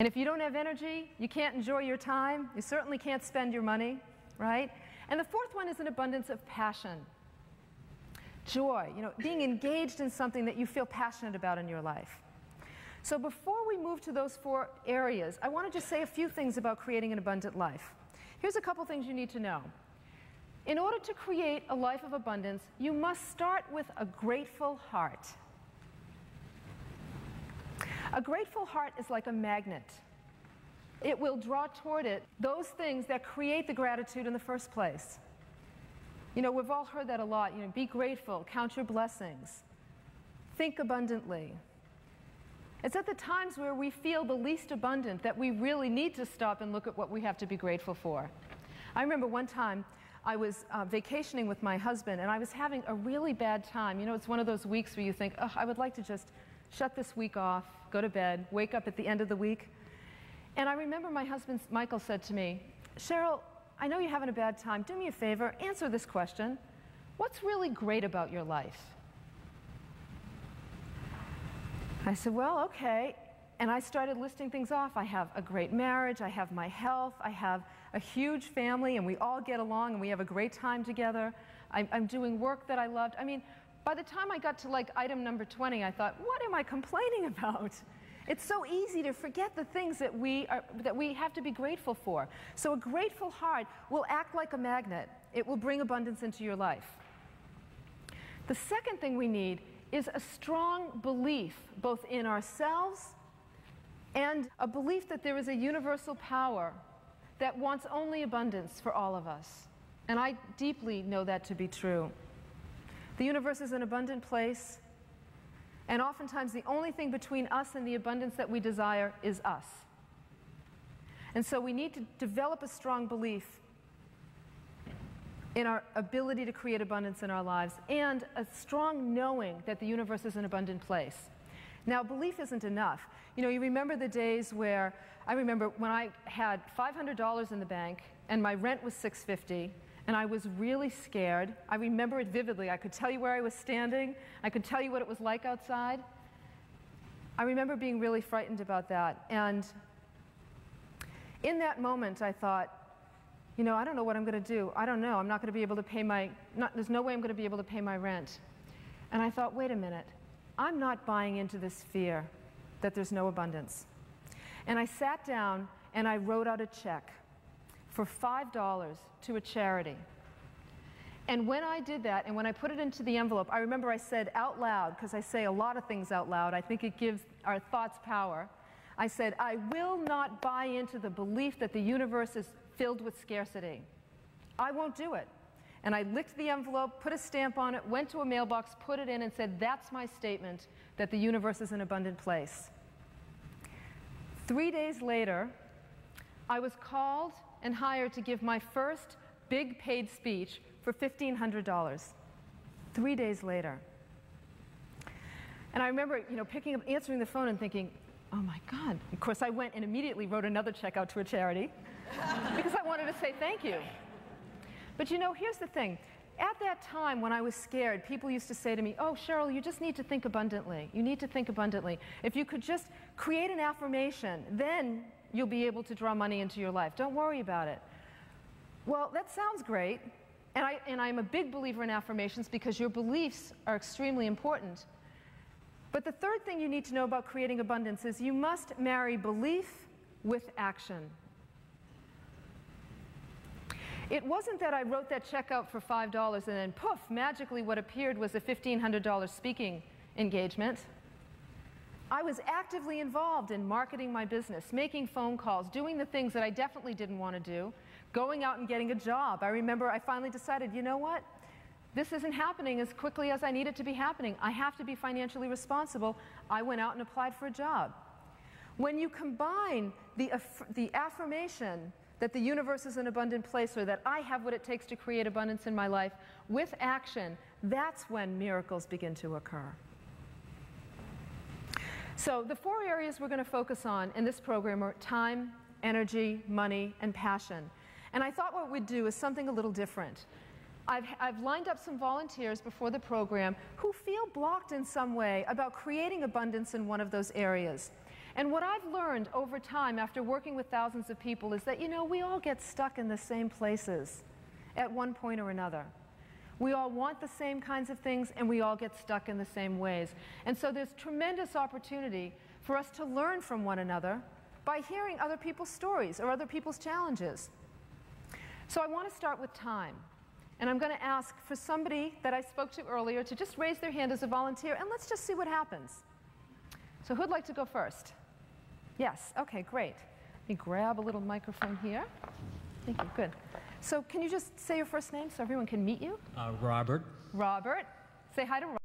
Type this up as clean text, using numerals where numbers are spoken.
And if you don't have energy, you can't enjoy your time, you certainly can't spend your money, right? And the fourth one is an abundance of passion. Joy, being engaged in something that you feel passionate about in your life. So before we move to those four areas, I want to just say a few things about creating an abundant life. Here's a couple things you need to know. In order to create a life of abundance, you must start with a grateful heart. A grateful heart is like a magnet. It will draw toward it those things that create the gratitude in the first place. We've all heard that a lot. Be grateful, count your blessings, think abundantly. It's at the times where we feel the least abundant that we really need to stop and look at what we have to be grateful for. I remember one time I was vacationing with my husband, and I was having a really bad time. It's one of those weeks where you think, oh, I would like to just shut this week off, go to bed, wake up at the end of the week. And I remember my husband, Michael, said to me, Cheryl, I know you're having a bad time. Do me a favor, answer this question. What's really great about your life? I said, well, okay. And I started listing things off. I have a great marriage, I have my health, I have a huge family, and we all get along, and we have a great time together. I'm doing work that I loved. I mean, by the time I got to item number 20, I thought, what am I complaining about? It's so easy to forget the things that we have to be grateful for. So a grateful heart will act like a magnet. It will bring abundance into your life. The second thing we need is a strong belief, both in ourselves and a belief that there is a universal power that wants only abundance for all of us. And I deeply know that to be true. The universe is an abundant place. And oftentimes the only thing between us and the abundance that we desire is us. And so we need to develop a strong belief in our ability to create abundance in our lives, and a strong knowing that the universe is an abundant place. Now, belief isn't enough. You remember the days where, I remember when I had $500 in the bank and my rent was $650, and I was really scared. I remember it vividly. I could tell you where I was standing. I could tell you what it was like outside. I remember being really frightened about that. And in that moment, I thought, I don't know what I'm going to do. I don't know. I'm not going to be able to pay there's no way I'm going to be able to pay my rent. And I thought, wait a minute. I'm not buying into this fear that there's no abundance. And I sat down and I wrote out a check for $5 to a charity. And when I did that, and when I put it into the envelope, I remember I said out loud, because I say a lot of things out loud, I think it gives our thoughts power. I said, I will not buy into the belief that the universe is filled with scarcity. I won't do it. And I licked the envelope, put a stamp on it, went to a mailbox, put it in, and said, that's my statement that the universe is an abundant place. 3 days later, I was called and hired to give my first big paid speech for $1,500. 3 days later. And I remember, picking up, answering the phone and thinking, oh my God. Of course, I went and immediately wrote another check out to a charity because I wanted to say thank you. But here's the thing. At that time, when I was scared, people used to say to me, oh, Cheryl, you just need to think abundantly. You need to think abundantly. If you could just create an affirmation, then you'll be able to draw money into your life. Don't worry about it. Well, that sounds great. And I'm a big believer in affirmations because your beliefs are extremely important. But the third thing you need to know about creating abundance is you must marry belief with action. It wasn't that I wrote that check out for $5 and then poof, magically what appeared was a $1,500 speaking engagement. I was actively involved in marketing my business, making phone calls, doing the things that I definitely didn't want to do, going out and getting a job. I remember I finally decided, you know what? This isn't happening as quickly as I need it to be happening. I have to be financially responsible. I went out and applied for a job. When you combine the affirmation that the universe is an abundant place, or that I have what it takes to create abundance in my life, with action, that's when miracles begin to occur. So the 4 areas we're going to focus on in this program are time, energy, money, and passion. And I thought what we'd do is something a little different. I've lined up some volunteers before the program who feel blocked in some way about creating abundance in one of those areas. And what I've learned over time after working with thousands of people is that, you know, we all get stuck in the same places at one point or another. We all want the same kinds of things, and we all get stuck in the same ways. And so there's tremendous opportunity for us to learn from one another by hearing other people's stories or other people's challenges. So I want to start with time. And I'm going to ask for somebody that I spoke to earlier to just raise their hand as a volunteer, and let's just see what happens. So who'd like to go first? Yes, okay, great. Let me grab a little microphone here. Thank you, good. So can you just say your first name so everyone can meet you? Robert. Robert. Say hi to Robert.